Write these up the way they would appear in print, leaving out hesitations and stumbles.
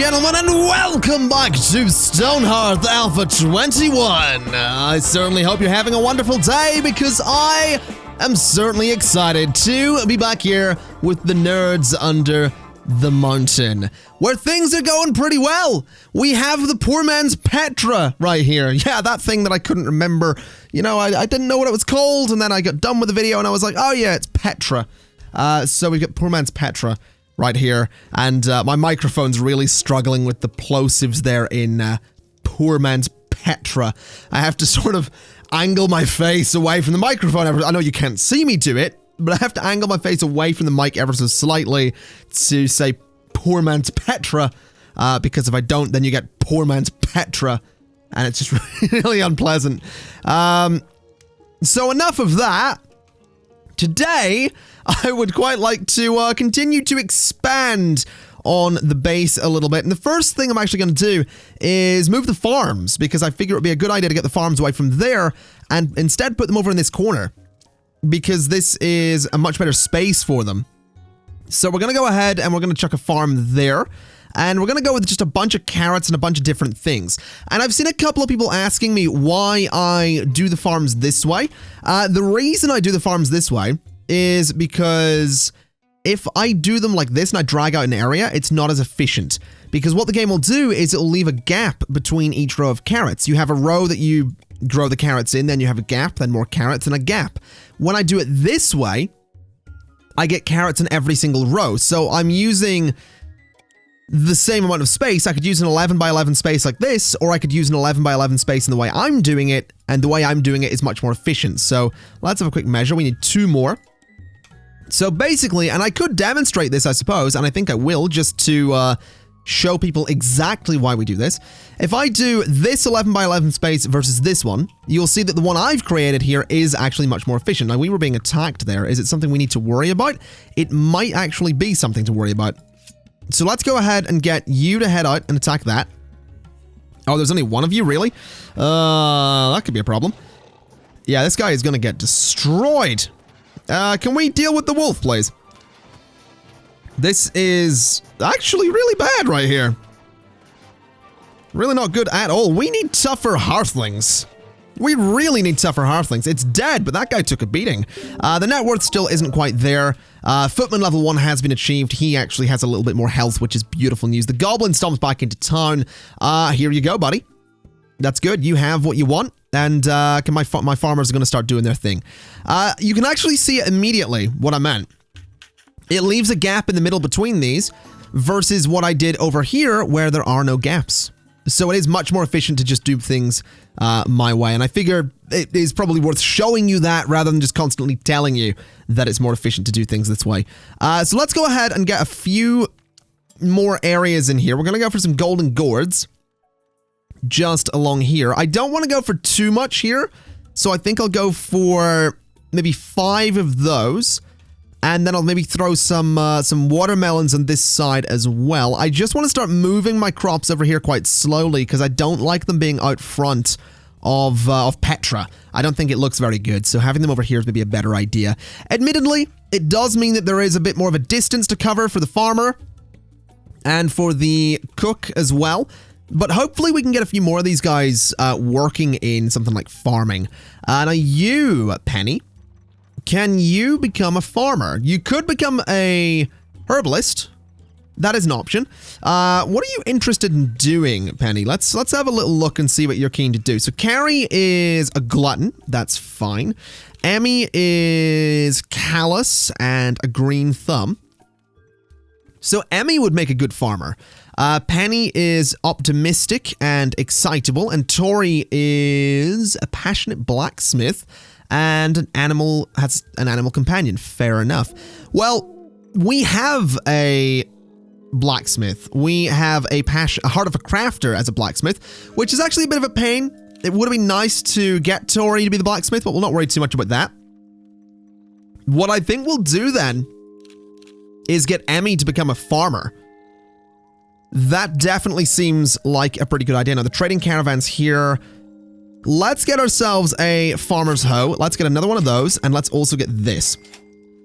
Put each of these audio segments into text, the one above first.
gentlemen, and welcome back to Stonehearth Alpha 21. I certainly hope you're having a wonderful day, because I am certainly excited to be back here with the nerds under the mountain, where things are going pretty well. We have the poor man's Petra right here. Yeah, that thing that I couldn't remember. You know, I didn't know what it was called, and then I got done with the video, and I was like, oh yeah, it's Petra. So we've got poor man's Petra right here, and my microphone's really struggling with the plosives there in poor man's Petra. I have to sort of angle my face away from the microphone. I know you can't see me do it, but I have to angle my face away from the mic ever so slightly to say poor man's Petra, because if I don't, then you get poor man's Petra, and it's just really unpleasant. So enough of that. Today, I would quite like to continue to expand on the base a little bit. And the first thing I'm actually going to do is move the farms, because I figure it would be a good idea to get the farms away from there and instead put them over in this corner, because this is a much better space for them. So we're going to go ahead and we're going to chuck a farm there. And we're going to go with just a bunch of carrots and a bunch of different things. And I've seen a couple of people asking me why I do the farms this way. The reason I do the farms this way is because if I do them like this and I drag out an area, it's not as efficient. Because what the game will do is it will leave a gap between each row of carrots. You have a row that you grow the carrots in, then you have a gap, then more carrots, and a gap. When I do it this way, I get carrots in every single row. So I'm using the same amount of space. I could use an 11 by 11 space like this, or I could use an 11 by 11 space in the way I'm doing it, and the way I'm doing it is much more efficient. So let's have a quick measure. We need 2 more. So basically, and I could demonstrate this, I suppose, and I think I will, just to show people exactly why we do this. If I do this 11 by 11 space versus this one, you'll see that the one I've created here is actually much more efficient. Now, we were being attacked there. Is it something we need to worry about? It might actually be something to worry about. So let's go ahead and get you to head out and attack that. Oh, there's only one of you, really? That could be a problem. Yeah, this guy is going to get destroyed. Can we deal with the wolf, please? This is actually really bad right here. Really not good at all. We need tougher hearthlings. We really need tougher hearthlings. It's dead, but that guy took a beating. The net worth still isn't quite there. Footman level 1 has been achieved. He actually has a little bit more health, which is beautiful news. The goblin stomps back into town. Here you go, buddy. That's good. You have what you want, and my farmers are going to start doing their thing. You can actually see it immediately, what I meant. It leaves a gap in the middle between these, versus what I did over here, where there are no gaps. So it is much more efficient to just do things my way. And I figure it is probably worth showing you that rather than just constantly telling you that it's more efficient to do things this way. So let's go ahead and get a few more areas in here. We're going to go for some golden gourds just along here. I don't want to go for too much here. So I think I'll go for maybe 5 of those. And then I'll maybe throw some watermelons on this side as well. I just want to start moving my crops over here quite slowly, because I don't like them being out front of Petra. I don't think it looks very good, so having them over here is maybe a better idea. Admittedly, it does mean that there is a bit more of a distance to cover for the farmer and for the cook as well. But hopefully we can get a few more of these guys working in something like farming. Now you, Penny, can you become a farmer? You could become a herbalist. That is an option. What are you interested in doing, Penny? Let's have a little look and see what you're keen to do. So Carrie is a glutton. That's fine. Emmy is callous and a green thumb. So Emmy would make a good farmer. Penny is optimistic and excitable, and Tori is a passionate blacksmith. And has an animal companion. Fair enough. Well, we have a blacksmith. We have a heart of a crafter as a blacksmith, which is actually a bit of a pain. It would have been nice to get Tori to be the blacksmith, but we'll not worry too much about that. What I think we'll do then is get Emmy to become a farmer. That definitely seems like a pretty good idea. Now, the trading caravans here. Let's get ourselves a farmer's hoe. Let's get another one of those, and let's also get this.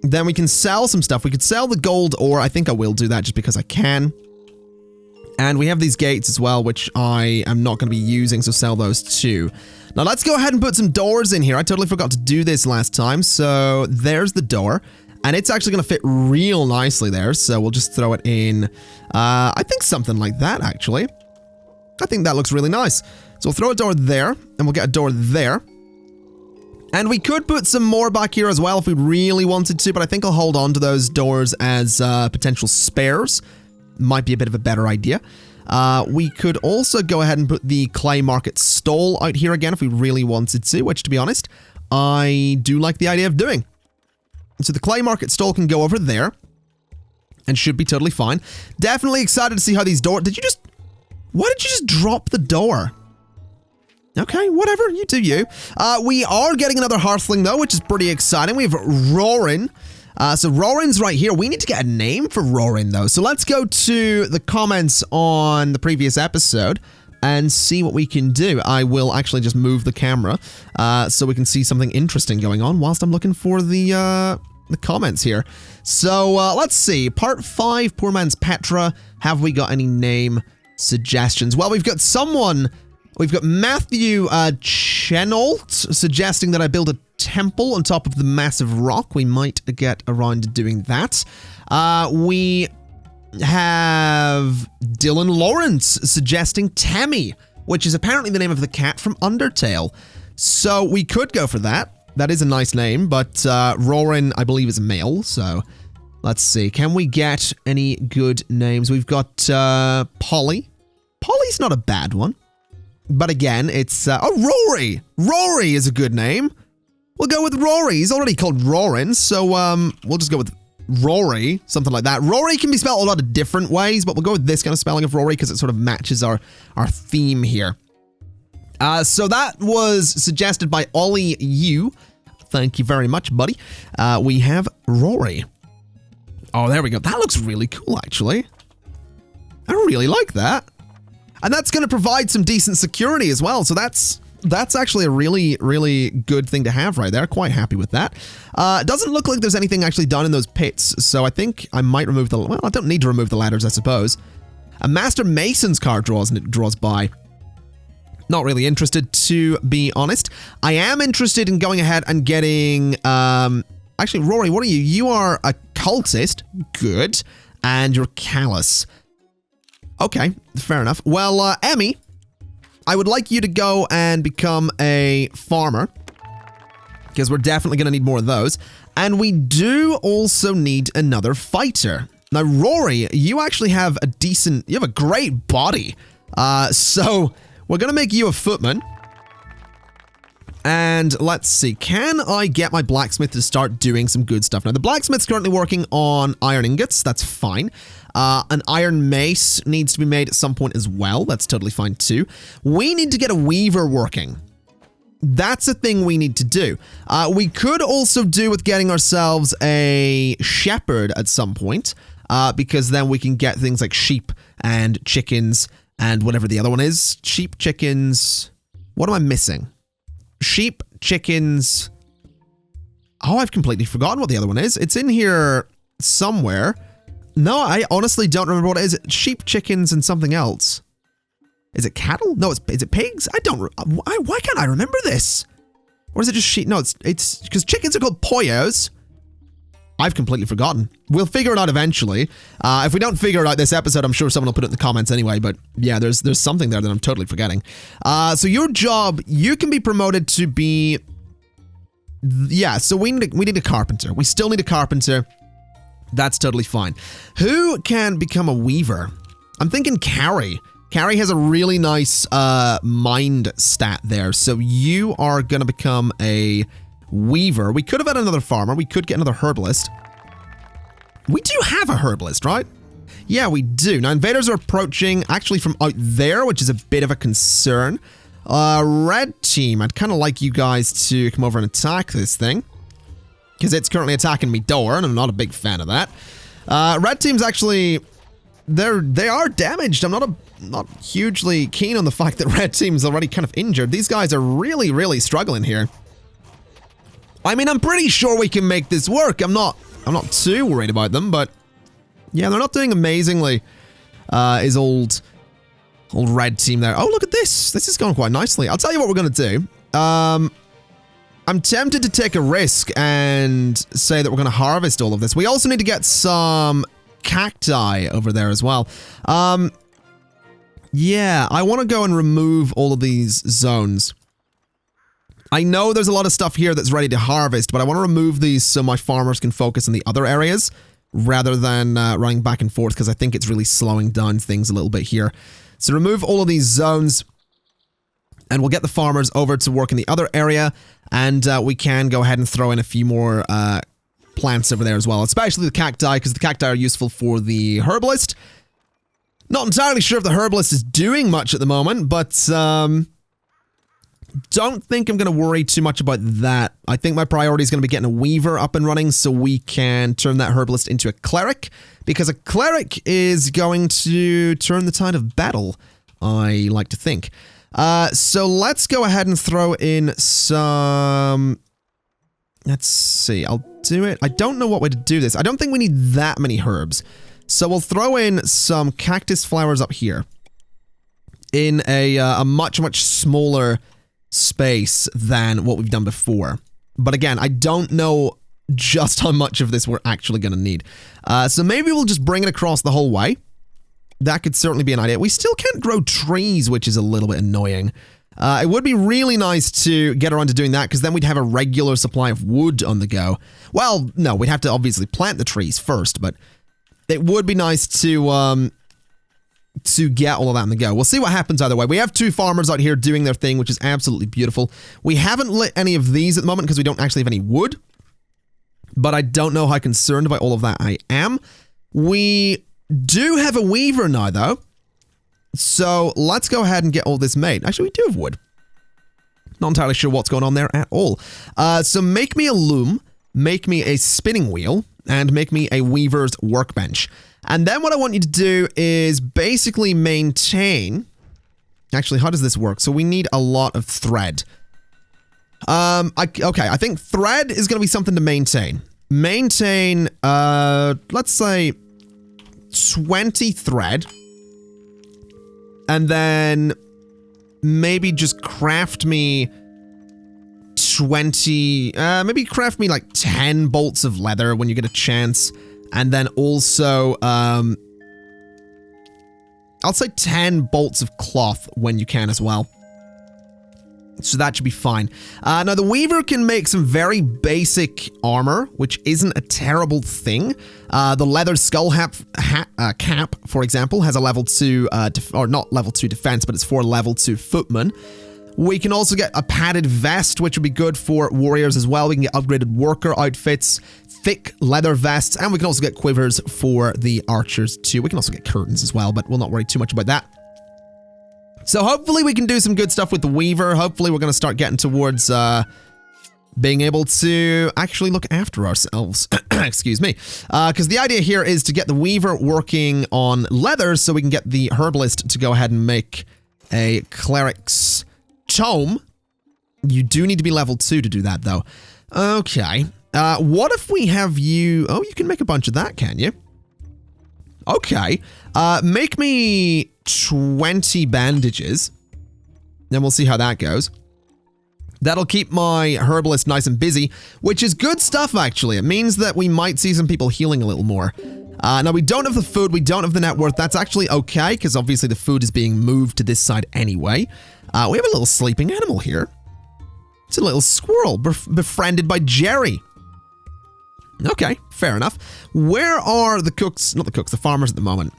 Then we can sell some stuff. We could sell the gold ore. I think I will do that just because I can. And we have these gates as well, which I am not going to be using, so sell those too. Now let's go ahead and put some doors in here. I totally forgot to do this last time. So there's the door. And it's actually going to fit real nicely there. So we'll just throw it in, I think something like that, actually. I think that looks really nice. So we'll throw a door there, and we'll get a door there. And we could put some more back here as well if we really wanted to, but I think I'll hold on to those doors as potential spares. Might be a bit of a better idea. We could also go ahead and put the clay market stall out here again if we really wanted to, which, to be honest, I do like the idea of doing. So the clay market stall can go over there and should be totally fine. Definitely excited to see how these doors... Why did you just drop the door? Okay, whatever, you do you. We are getting another Hearthling, though, which is pretty exciting. We have Roarin. So Roarin's right here. We need to get a name for Roarin, though. So let's go to the comments on the previous episode and see what we can do. I will actually just move the camera so we can see something interesting going on whilst I'm looking for the comments here. So let's see. Part 5, Poor Man's Petra. Have we got any name suggestions? Well, we've got someone... We've got Matthew Chenault suggesting that I build a temple on top of the massive rock. We might get around to doing that. We have Dylan Lawrence suggesting Tammy, which is apparently the name of the cat from Undertale. So we could go for that. That is a nice name, but Roarin, I believe, is a male, so let's see. Can we get any good names? We've got Polly. Polly's not a bad one. But again, it's... Rory! Rory is a good name. We'll go with Rory. He's already called Roarin, so we'll just go with Rory, something like that. Rory can be spelled a lot of different ways, but we'll go with this kind of spelling of Rory because it sort of matches our theme here. So that was suggested by Ollie Yu. Thank you very much, buddy. We have Rory. Oh, there we go. That looks really cool, actually. I really like that. And that's going to provide some decent security as well. So that's actually a really, really good thing to have right there. Quite happy with that. It doesn't look like there's anything actually done in those pits. So I think I might remove the... Well, I don't need to remove the ladders, I suppose. A Master Mason's card draws by. Not really interested, to be honest. I am interested in going ahead and getting... Actually, Rory, what are you? You are a cultist. Good. And you're callous. Okay, fair enough. Well, Emmy, I would like you to go and become a farmer, because we're definitely going to need more of those. And we do also need another fighter. Now, Rory, you actually have you have a great body. So we're going to make you a footman. And let's see, can I get my blacksmith to start doing some good stuff? Now, the blacksmith's currently working on iron ingots. That's fine. An iron mace needs to be made at some point as well. That's totally fine too. We need to get a weaver working. That's a thing we need to do. We could also do with getting ourselves a shepherd at some point, because then we can get things like sheep and chickens and whatever the other one is. Sheep, chickens. What am I missing? Sheep, chickens. Oh, I've completely forgotten what the other one is. It's in here somewhere. No, I honestly don't remember what it is. Sheep, chickens, and something else. Is it cattle? No, is it pigs? Why can't I remember this? Or is it just sheep? No, it's because chickens are called pollos. I've completely forgotten. We'll figure it out eventually. If we don't figure it out this episode, I'm sure someone will put it in the comments anyway. But yeah, there's something there that I'm totally forgetting. So your job, you can be promoted to be... Yeah, so we need a carpenter. We still need a carpenter. That's totally fine. Who can become a weaver? I'm thinking Carrie. Carrie has a really nice mind stat there. So you are going to become a... weaver. We could have had another farmer. We could get another herbalist. We do have a herbalist, right? Yeah, we do. Now, invaders are approaching actually from out there, which is a bit of a concern. Red team, I'd kind of like you guys to come over and attack this thing, because it's currently attacking me door, and I'm not a big fan of that. Red team's actually... They are damaged. I'm not hugely keen on the fact that red team's already kind of injured. These guys are really, really struggling here. I mean, I'm pretty sure we can make this work. I'm not too worried about them, but yeah, they're not doing amazingly. his old red team there. Oh, look at this. This is going quite nicely. I'll tell you what we're going to do. I'm tempted to take a risk and say that we're going to harvest all of this. We also need to get some cacti over there as well. Yeah, I want to go and remove all of these zones. I know there's a lot of stuff here that's ready to harvest, but I want to remove these so my farmers can focus on the other areas rather than running back and forth, because I think it's really slowing down things a little bit here. So remove all of these zones, and we'll get the farmers over to work in the other area, and we can go ahead and throw in a few more plants over there as well, especially the cacti, because the cacti are useful for the herbalist. Not entirely sure if the herbalist is doing much at the moment, but don't think I'm going to worry too much about that. I think my priority is going to be getting a weaver up and running so we can turn that herbalist into a cleric, because a cleric is going to turn the tide of battle, I like to think. So let's go ahead and throw in some... Let's see, I'll do it. I don't know what way to do this. I don't think we need that many herbs. So we'll throw in some cactus flowers up here in a much, much smaller space than what we've done before. But again, I don't know just how much of this we're actually going to need. So maybe we'll just bring it across the whole way. That could certainly be an idea. We still can't grow trees, which is a little bit annoying. It would be really nice to get around to doing that, because then we'd have a regular supply of wood on the go. Well, no, we'd have to obviously plant the trees first, but it would be nice to get all of that on the go. We'll see what happens either way. We have two farmers out here doing their thing, which is absolutely beautiful. We haven't lit any of these at the moment because we don't actually have any wood, but I don't know how concerned about all of that I am. We do have a weaver now, though. So let's go ahead and get all this made. Actually, we do have wood. Not entirely sure what's going on there at all. So make me a loom, make me a spinning wheel, and make me a weaver's workbench. And then what I want you to do is basically maintain... Actually, how does this work? So we need a lot of thread. Okay, I think thread is going to be something to maintain. Maintain, let's say 20 thread. And then maybe just craft me 20, maybe craft me like 10 bolts of leather when you get a chance. And then also, I'll say 10 bolts of cloth when you can as well. So that should be fine. Now the weaver can make some very basic armor, which isn't a terrible thing. The leather skull cap, for example, has a level 2, or not level 2 defense, but it's for level 2 footman. We can also get a padded vest, which would be good for warriors as well. We can get upgraded worker outfits, thick leather vests, and we can also get quivers for the archers too. We can also get curtains as well, but we'll not worry too much about that. So hopefully we can do some good stuff with the weaver. Hopefully we're going to start getting towards being able to actually look after ourselves. Excuse me. Because the idea here is to get the weaver working on leather so we can get the herbalist to go ahead and make a cleric's tome. You do need to be level 2 to do that, though. Okay. What if we have you... Oh, you can make a bunch of that, can you? Okay. Make me 20 bandages. Then we'll see how that goes. That'll keep my herbalist nice and busy, which is good stuff, actually. It means that we might see some people healing a little more. Now, we don't have the food. We don't have the net worth. That's actually okay, because obviously the food is being moved to this side anyway. We have a little sleeping animal here. It's a little squirrel befriended by Jerry. Okay, fair enough. Where are the cooks? Not the cooks, the farmers at the moment.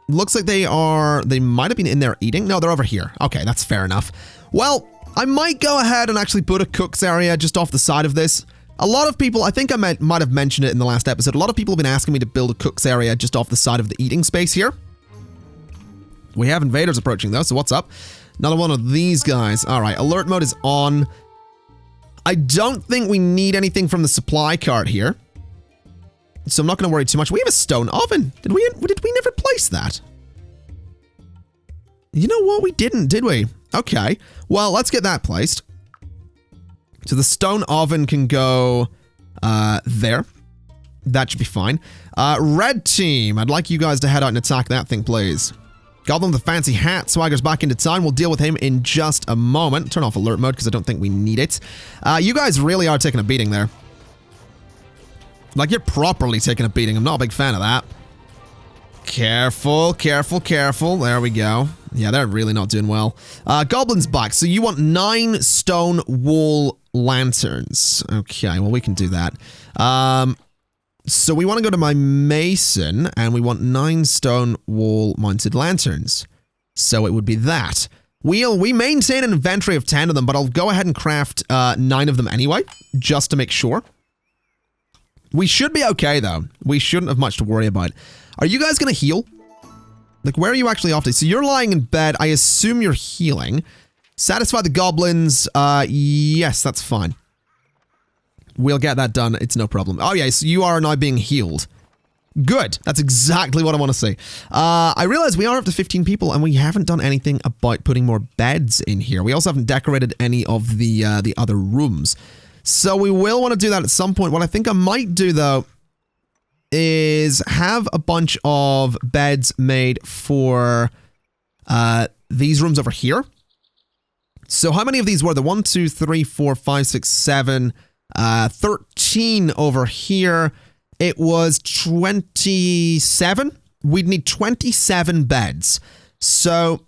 Looks like they might have been in there eating. No, they're over here. Okay, that's fair enough. Well, I might go ahead and actually put a cook's area just off the side of this. A lot of people, I think I might have mentioned it in the last episode, a lot of people have been asking me to build a cook's area just off the side of the eating space here. We have invaders approaching though, so what's up? Another one of these guys. All right, alert mode is on. I don't think we need anything from the supply cart here, so I'm not going to worry too much. We have a stone oven. Did we never place that? You know what? We didn't, did we? Okay. Well, let's get that placed. So the stone oven can go there. That should be fine. Red team, I'd like you guys to head out and attack that thing, please. Goblin with the fancy hat swaggers back into town. We'll deal with him in just a moment. Turn off alert mode because I don't think we need it. You guys really are taking a beating there. Like, you're properly taking a beating. I'm not a big fan of that. Careful, careful, careful. There we go. Yeah, they're really not doing well. Goblin's back. So you want 9 stone wall lanterns. Okay, well, we can do that. So we want to go to my mason, and we want 9 stone wall mounted lanterns. So it would be that. We maintain an inventory of 10 of them, but I'll go ahead and craft 9 of them anyway, just to make sure. We should be okay, though. We shouldn't have much to worry about. Are you guys going to heal? Like, where are you actually off to? So you're lying in bed. I assume you're healing. Satisfy the goblins. Yes, that's fine. We'll get that done. It's no problem. Oh, yeah, so you are now being healed. Good. That's exactly what I want to see. I realize we are up to 15 people, and we haven't done anything about putting more beds in here. We also haven't decorated any of the other rooms. So we will want to do that at some point. What I think I might do, though, is have a bunch of beds made for these rooms over here. So how many of these were there? 1, 2, 3, 4, 5, 6, 7, 13 over here. It was 27. We'd need 27 beds. So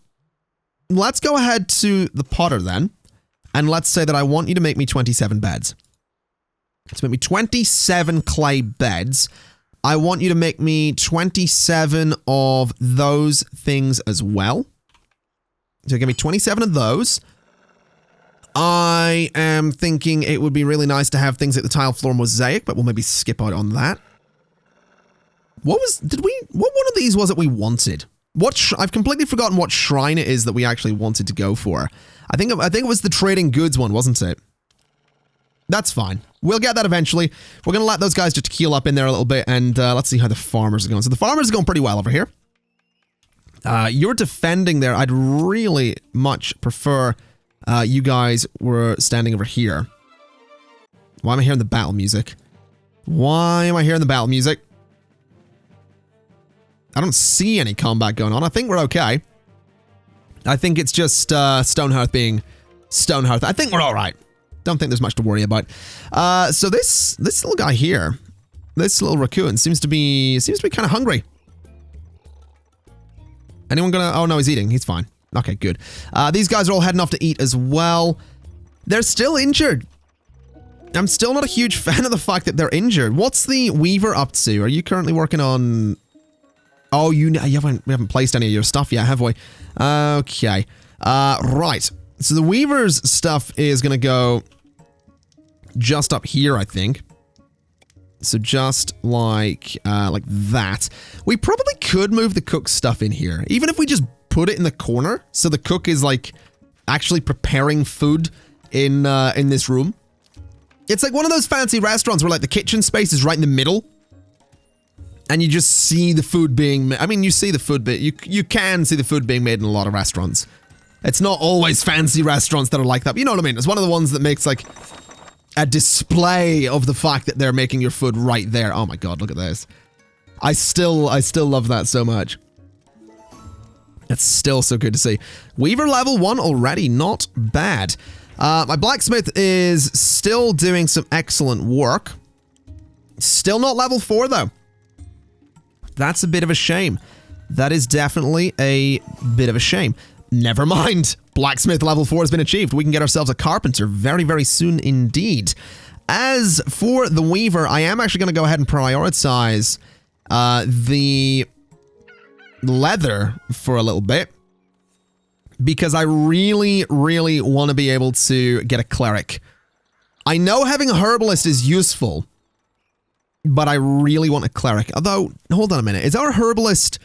let's go ahead to the potter then. And let's say that I want you to make me 27 beds. So make me 27 clay beds. I want you to make me 27 of those things as well. So give me 27 of those. I am thinking it would be really nice to have things like the tile floor mosaic, but we'll maybe skip out on that. What one of these was it we wanted? I've completely forgotten what shrine it is that we actually wanted to go for. I think it was the trading goods one, wasn't it? That's fine. We'll get that eventually. We're going to let those guys just heal up in there a little bit, and let's see how the farmers are going. So the farmers are going pretty well over here. You're defending there. I'd really much prefer you guys were standing over here. Why am I hearing the battle music? Why am I hearing the battle music? I don't see any combat going on. I think we're okay. I think it's just Stonehearth being Stonehearth. I think we're all right. Don't think there's much to worry about. So this little guy here, this little raccoon seems to be kind of hungry. Anyone gonna? Oh no, he's eating. He's fine. Okay, good. These guys are all heading off to eat as well. They're still injured. I'm still not a huge fan of the fact that they're injured. What's the Weaver up to? Are you currently working on? Oh, we haven't placed any of your stuff yet, have we? Okay. Right. So the Weaver's stuff is going to go just up here, I think. So just like that. We probably could move the cook's stuff in here. Even if we just put it in the corner. So the cook is like actually preparing food in this room. It's like one of those fancy restaurants where like the kitchen space is right in the middle. And you just see the food being... I mean, you see the food... You can see the food being made in a lot of restaurants. It's not always fancy restaurants that are like that. But you know what I mean? It's one of the ones that makes, like, a display of the fact that they're making your food right there. Oh my god, look at this. I still love that so much. It's still so good to see. Weaver level 1 already. Not bad. My blacksmith is still doing some excellent work. Still not level 4, though. That's a bit of a shame. That is definitely a bit of a shame. Never mind. Blacksmith level 4 has been achieved. We can get ourselves a carpenter very, very soon indeed. As for the Weaver, I am actually going to go ahead and prioritize the leather for a little bit. Because I really, really want to be able to get a cleric. I know having a herbalist is useful. But I really want a cleric. Although, hold on a minute. Is our herbalist...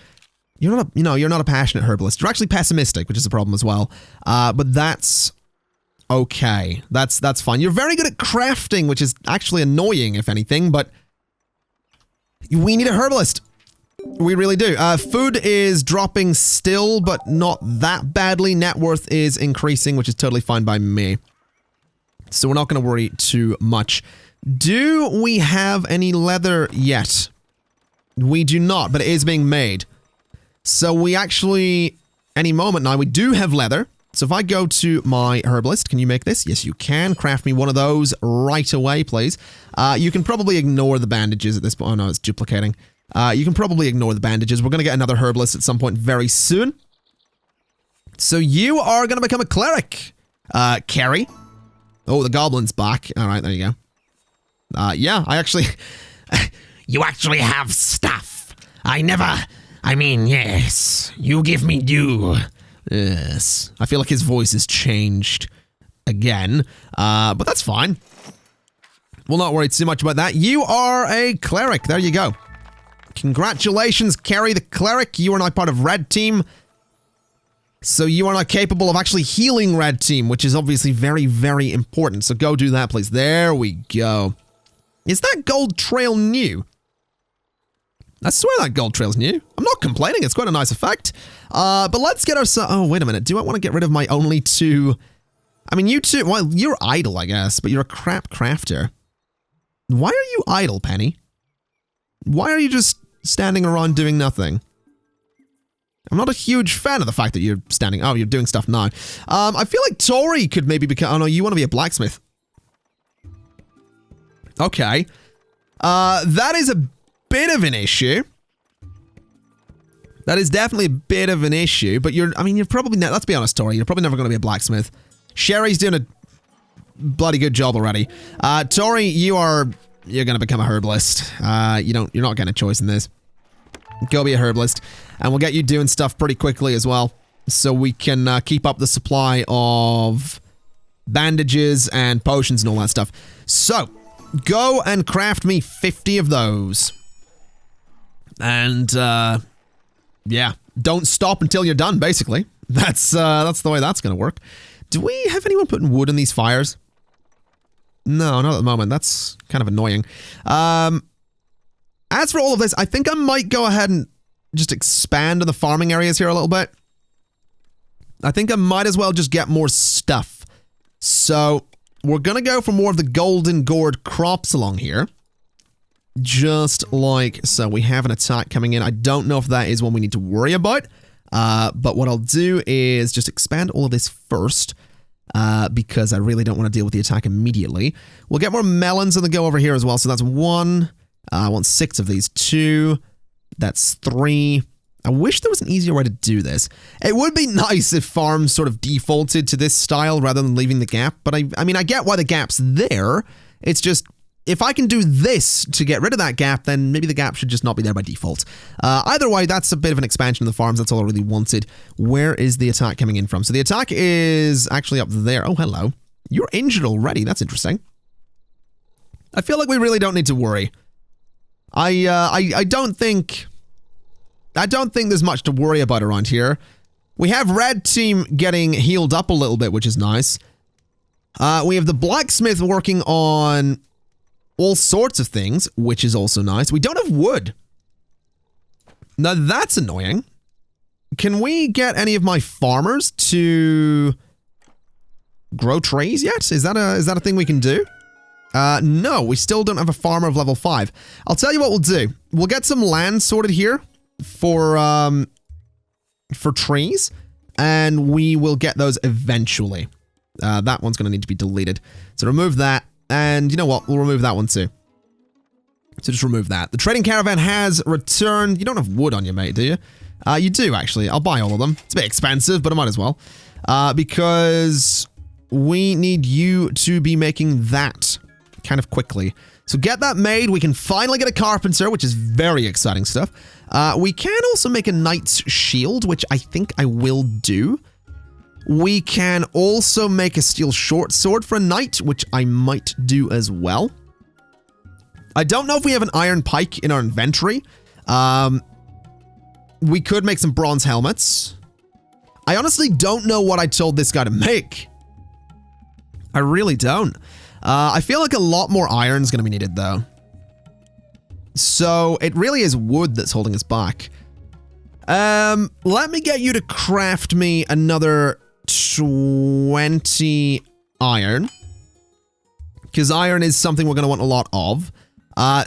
You're not a passionate herbalist. You're actually pessimistic, which is a problem as well. But that's okay. That's fine. You're very good at crafting, which is actually annoying, if anything, but we need a herbalist. We really do. Food is dropping still, but not that badly. Net worth is increasing, which is totally fine by me. So we're not going to worry too much Do we have any leather yet? We do not, but it is being made. So we actually, any moment now, we do have leather. So if I go to my herbalist, can you make this? Yes, you can. Craft me one of those right away, please. You can probably ignore the bandages at this point. Oh, no, it's duplicating. You can probably ignore the bandages. We're going to get another herbalist at some point very soon. So you are going to become a cleric, Carrie. Oh, the goblin's back. All right, there you go. Yeah, I actually... You actually have stuff. I mean, yes. You give me due. Yes. I feel like his voice has changed again. But that's fine. We'll not worry too much about that. You are a cleric. There you go. Congratulations, Carrie the cleric. You are now part of Red Team. So you are now capable of actually healing Red Team, which is obviously very, very important. So go do that, please. There we go. Is that gold trail new? I swear that gold trail's new. I'm not complaining. It's quite a nice effect. But let's get ourselves... Oh, wait a minute. Do I want to get rid of my only two... I mean, you two... Well, you're idle, I guess, but you're a crap crafter. Why are you idle, Penny? Why are you just standing around doing nothing? I'm not a huge fan of the fact that you're standing... Oh, you're doing stuff now. I feel like Tori could maybe become... Oh, no, you want to be a blacksmith. Okay. That is a bit of an issue. That is definitely a bit of an issue, but you're probably... Let's be honest, Tori, you're probably never going to be a blacksmith. Sherry's doing a bloody good job already. Tori, you're going to become a herbalist. You're not getting a choice in this. Go be a herbalist, and we'll get you doing stuff pretty quickly as well, so we can keep up the supply of bandages and potions and all that stuff. So, go and craft me 50 of those. And, yeah, don't stop until you're done, basically. That's the way that's gonna work. Do we have anyone putting wood in these fires? No, not at the moment. That's kind of annoying. As for all of this, I think I might go ahead and just expand on the farming areas here a little bit. I think I might as well just get more stuff. So, we're gonna go for more of the golden gourd crops along here. Just like so. We have an attack coming in. I don't know if that is one we need to worry about. But what I'll do is just expand all of this first. Because I really don't want to deal with the attack immediately. We'll get more melons on the go over here as well. So that's 1. I want 6 of these. 2. That's 3. I wish there was an easier way to do this. It would be nice if farms sort of defaulted to this style rather than leaving the gap. But I mean, I get why the gap's there. It's just, if I can do this to get rid of that gap, then maybe the gap should just not be there by default. Either way, that's a bit of an expansion of the farms. That's all I really wanted. Where is the attack coming in from? So the attack is actually up there. Oh, hello. You're injured already. That's interesting. I feel like we really don't need to worry. I don't think there's much to worry about around here. We have Red Team getting healed up a little bit, which is nice. We have the blacksmith working on all sorts of things, which is also nice. We don't have wood. Now that's annoying. Can we get any of my farmers to grow trees yet? Is that a thing we can do? No, we still don't have a farmer of level 5. I'll tell you what we'll do. We'll get some land sorted here for trees, and we will get those eventually. That one's going to need to be deleted. So remove that. And you know what? We'll remove that one too. So just remove that. The trading caravan has returned. You don't have wood on you, mate, do you? You do, actually. I'll buy all of them. It's a bit expensive, but I might as well. Because we need you to be making that kind of quickly. So get that made. We can finally get a carpenter, which is very exciting stuff. We can also make a knight's shield, which I think I will do. We can also make a steel short sword for a knight, which I might do as well. I don't know if we have an iron pike in our inventory. We could make some bronze helmets. I honestly don't know what I told this guy to make. I really don't. I feel like a lot more iron is going to be needed, though. So it really is wood that's holding us back. Let me get you to craft me another 20 iron. because iron is something we're going to want a lot of.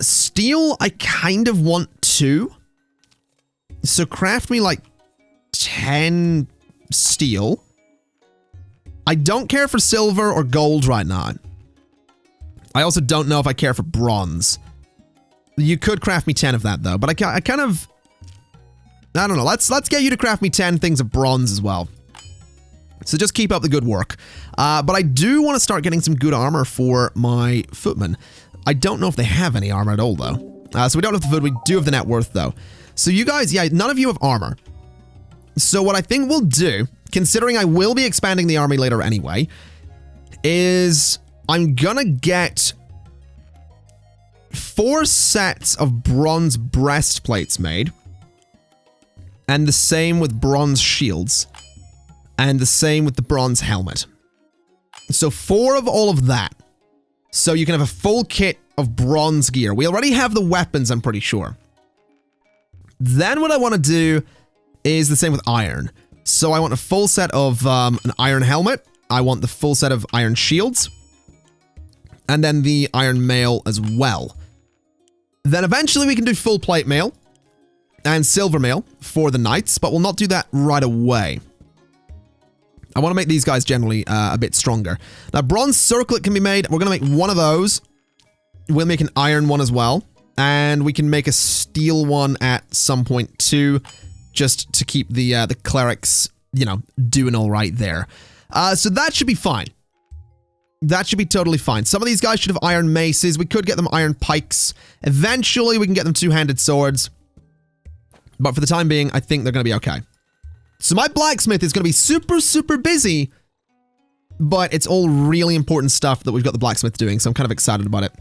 Steel, I kind of want 2. So craft me like 10 steel. I don't care for silver or gold right now. I also don't know if I care for bronze. You could craft me 10 of that though, but I kind of... I don't know. Let's get you to craft me 10 things of bronze as well. So just keep up the good work. But I do want to start getting some good armor for my footmen. I don't know if they have any armor at all though. So we don't have the food. We do have the net worth though. So you guys, yeah, none of you have armor. So what I think we'll do, considering I will be expanding the army later anyway, is I'm gonna get 4 sets of bronze breastplates made. And the same with bronze shields. And the same with the bronze helmet. So 4 of all of that. So you can have a full kit of bronze gear. We already have the weapons, I'm pretty sure. Then what I want to do is the same with iron. So I want a full set of an iron helmet. I want the full set of iron shields. And then the iron mail as well. Then eventually we can do full plate mail. And silver mail for the knights, but we'll not do that right away. I want to make these guys generally a bit stronger. Now, bronze circlet can be made. We're going to make one of those. We'll make an iron one as well. And we can make a steel one at some point too, just to keep the clerics, you know, doing all right there. So that should be fine. That should be totally fine. Some of these guys should have iron maces. We could get them iron pikes. Eventually, we can get them two-handed swords. But for the time being, I think they're going to be okay. So my blacksmith is going to be super, super busy. But it's all really important stuff that we've got the blacksmith doing. So I'm kind of excited about it.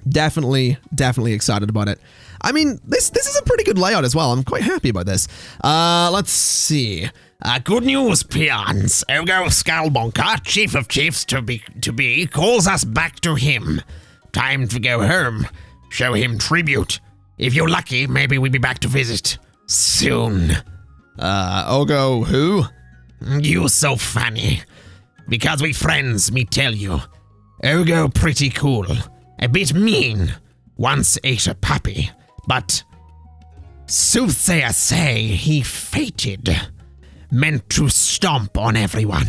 Definitely excited about it. I mean, this is a pretty good layout as well. I'm quite happy about this. Let's see. Good news, peons. Ogo Skullbonker, Chief of Chiefs to be, calls us back to him. Time to go home. Show him tribute. If you're lucky, maybe we'll be back to visit soon. Ogo who? You so funny. Because we friends, me tell you. Ogo pretty cool. A bit mean. Once ate a puppy. But soothsayers say he fated. Meant to stomp on everyone.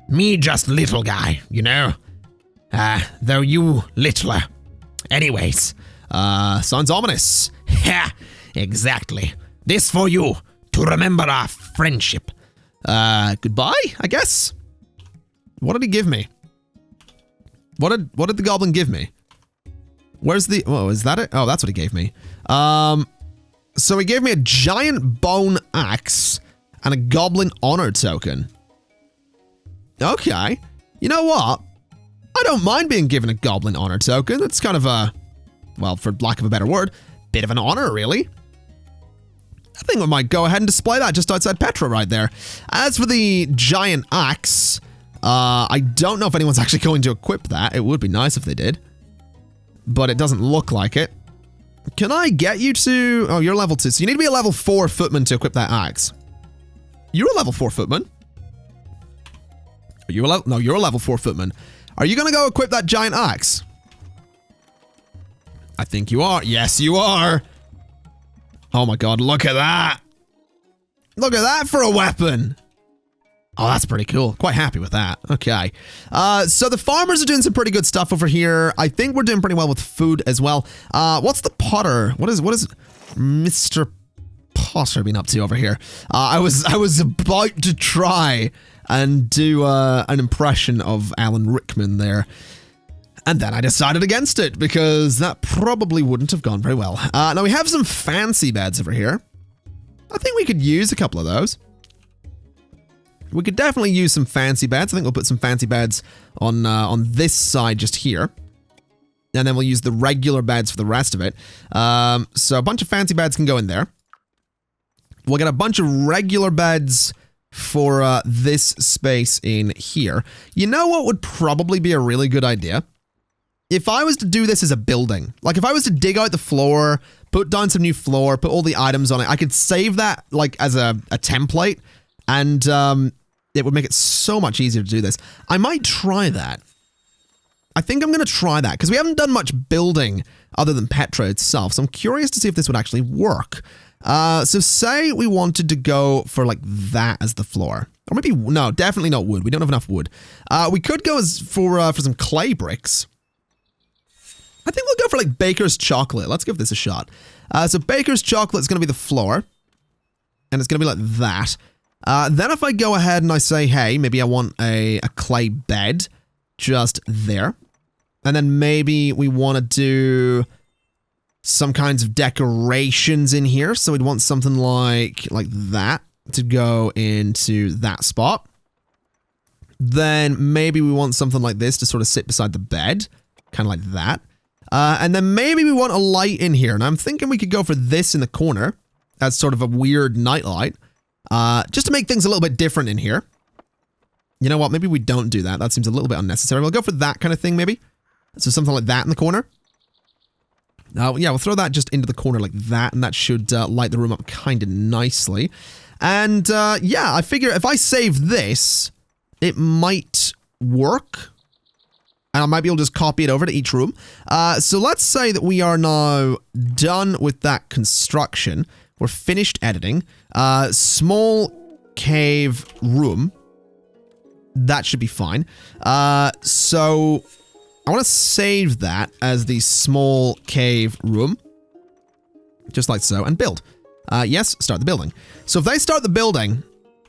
Me just little guy, you know? Though you littler. Anyways. Sounds ominous. Ha! Exactly. This for you, to remember our friendship. Goodbye, I guess? What did he give me? What did the goblin give me? Where's the... Oh, is that it? Oh, that's what he gave me. So he gave me a giant bone axe and a goblin honor token. Okay. You know what? I don't mind being given a goblin honor token. That's kind of a... Well, for lack of a better word, bit of an honor, really. I think we might go ahead and display that just outside Petra right there. As for the giant axe, I don't know if anyone's actually going to equip that. It would be nice if they did. But it doesn't look like it. Can I get you to... Oh, you're level 2. So you need to be a level 4 footman to equip that axe. You're a level 4 footman. Are you a level... No, you're a level 4 footman. Are you going to go equip that giant axe? I think you are. Yes, you are. Oh my god, look at that. Look at that for a weapon. Oh, that's pretty cool. Quite happy with that. Okay. So the farmers are doing some pretty good stuff over here. I think we're doing pretty well with food as well. What's the potter? What is Mr. Potter been up to over here? I was about to try and do an impression of Alan Rickman there. And then I decided against it because that probably wouldn't have gone very well. Now we have some fancy beds over here. I think we could use a couple of those. We could definitely use some fancy beds. I think we'll put some fancy beds on this side just here. And then we'll use the regular beds for the rest of it. So a bunch of fancy beds can go in there. We'll get a bunch of regular beds for this space in here. You know what would probably be a really good idea? If I was to do this as a building, like if I was to dig out the floor, put down some new floor, put all the items on it, I could save that like as a template and it would make it so much easier to do this. I might try that. I think I'm going to try that because we haven't done much building other than Petra itself. So I'm curious to see if this would actually work. So say we wanted to go for like that as the floor. Or maybe, no, definitely not wood. We don't have enough wood. We could go for some clay bricks. I think we'll go for like baker's chocolate. Let's give this a shot. So baker's chocolate is going to be the floor. And it's going to be like that. Then if I go ahead and I say, hey, maybe I want a clay bed just there. And then maybe we want to do some kinds of decorations in here. So we'd want something like that to go into that spot. Then maybe we want something like this to sort of sit beside the bed. Kind of like that. And then maybe we want a light in here. And I'm thinking we could go for this in the corner. As sort of a weird nightlight. Just to make things a little bit different in here. You know what? Maybe we don't do that. That seems a little bit unnecessary. We'll go for that kind of thing, maybe. So something like that in the corner. Yeah, we'll throw that just into the corner like that. And that should light the room up kind of nicely. And yeah, I figure if I save this, it might work. And I might be able to just copy it over to each room. So let's say that we are now done with that construction. We're finished editing. Small cave room. That should be fine. So I want to save that as the small cave room. Just like so. And build. Yes, start the building. So if they start the building,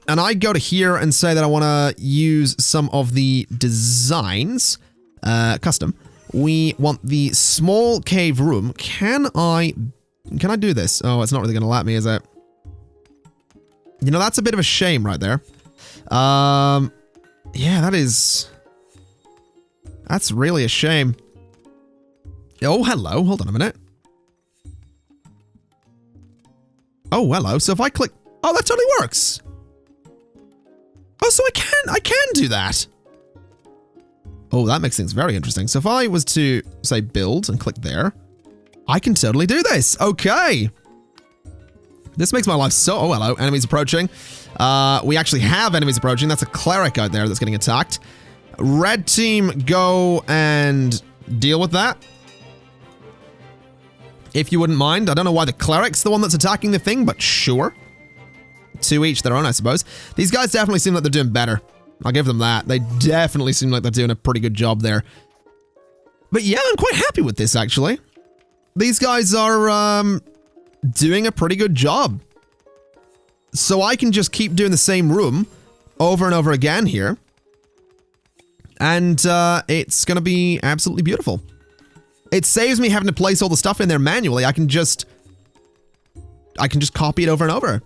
and I go to here and say that I want to use some of the designs, custom, we want the small cave room. Can I do this? Oh, it's not really going to let me, is it? You know, that's a bit of a shame right there. Yeah, that's really a shame. Oh, hello. Hold on a minute. Oh, hello. So if I click... Oh, that totally works. Oh, so I can do that. Oh, that makes things very interesting. So if I was to, say, build and click there, I can totally do this. Okay. This makes my life so... Oh, hello. Enemies approaching. We actually have enemies approaching. That's a cleric out there that's getting attacked. Red team, go and deal with that. If you wouldn't mind. I don't know why the cleric's the one that's attacking the thing, but sure. To each their own, I suppose. These guys definitely seem like they're doing better. I'll give them that. They definitely seem like they're doing a pretty good job there. But yeah, I'm quite happy with this, actually. These guys are doing a pretty good job. So I can just keep doing the same room over and over again here. And it's going to be absolutely beautiful. It saves me having to place all the stuff in there manually. I can just copy it over and over.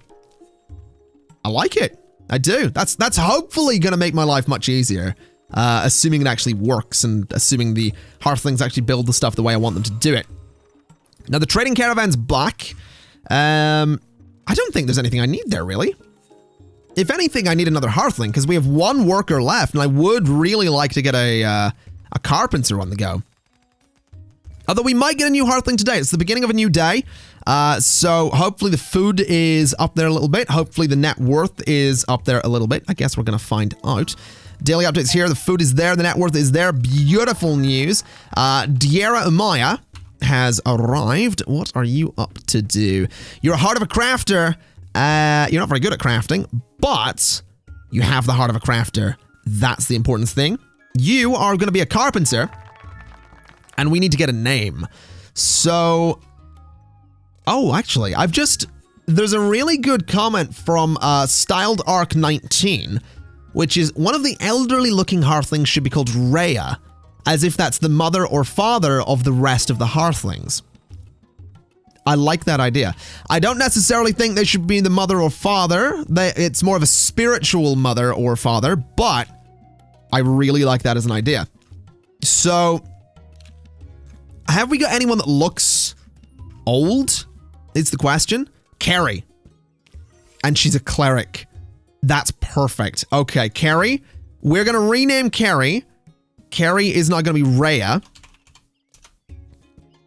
I like it. I do. That's hopefully going to make my life much easier. Assuming it actually works and assuming the Hearthlings actually build the stuff the way I want them to do it. Now, the trading caravan's black. I don't think there's anything I need there, really. If anything, I need another Hearthling, because we have one worker left, and I would really like to get a Carpenter on the go. Although we might get a new Hearthling today. It's the beginning of a new day. So hopefully the food is up there a little bit. Hopefully the net worth is up there a little bit. I guess we're going to find out. Daily updates here. The food is there. The net worth is there. Beautiful news. Diera Umaya has arrived. What are you up to do? You're a heart of a crafter. You're not very good at crafting, but you have the heart of a crafter. That's the important thing. You are going to be a carpenter, and we need to get a name. So, oh, actually, there's a really good comment from Styled Arc 19, which is one of the elderly looking Hearthlings should be called Rayya, as if that's the mother or father of the rest of the Hearthlings. I like that idea. I don't necessarily think they should be the mother or father. It's more of a spiritual mother or father, but I really like that as an idea. So, have we got anyone that looks old? Is the question. Carrie. And she's a cleric. That's perfect. Okay, Carrie. We're going to rename Carrie. Carrie is not going to be Rayya.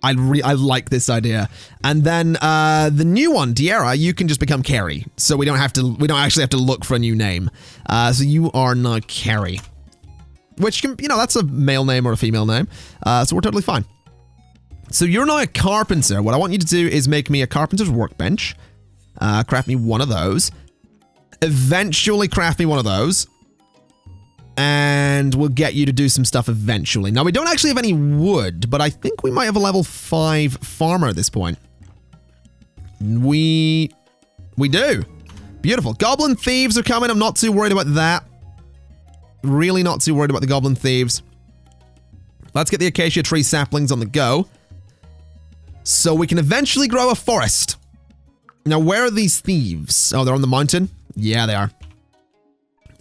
I like this idea. And then the new one, Diera, you can just become Carrie. So we don't actually have to look for a new name. So you are now Carrie. which can, you know, that's a male name or a female name. So we're totally fine. So you're now a carpenter. What I want you to do is make me a carpenter's workbench. Craft me one of those. Eventually craft me one of those. And we'll get you to do some stuff eventually. Now, we don't actually have any wood, but I think we might have a level 5 farmer at this point. We do. Beautiful. Goblin thieves are coming. I'm not too worried about that. Really not too worried about the goblin thieves. Let's get the acacia tree saplings on the go. So we can eventually grow a forest. Now, where are these thieves? Oh, they're on the mountain? Yeah, they are.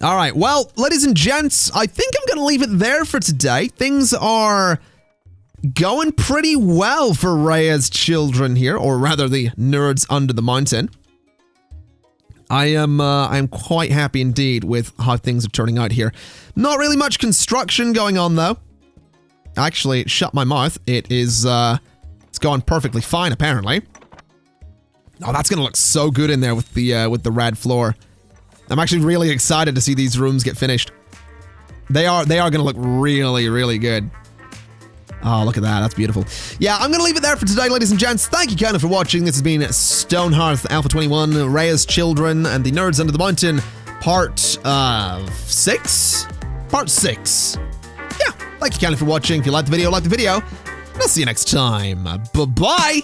All right, well, ladies and gents, I think I'm going to leave it there for today. Things are going pretty well for Rayya's children here, or rather the nerds under the mountain. I'm quite happy indeed with how things are turning out here. Not really much construction going on, though. Actually, shut my mouth. It is, it's going perfectly fine, apparently. Oh, that's gonna look so good in there with the rad floor. I'm actually really excited to see these rooms get finished. They are gonna look really, really good. Oh, look at that. That's beautiful. Yeah, I'm going to leave it there for today, ladies and gents. Thank you kind of for watching. This has been Stonehearth Alpha 21, Rayya's Children, and the Nerds Under the Mountain, part 6? Part 6. Yeah, thank you kind of for watching. If you liked the video, like the video. And I'll see you next time. Bye-bye.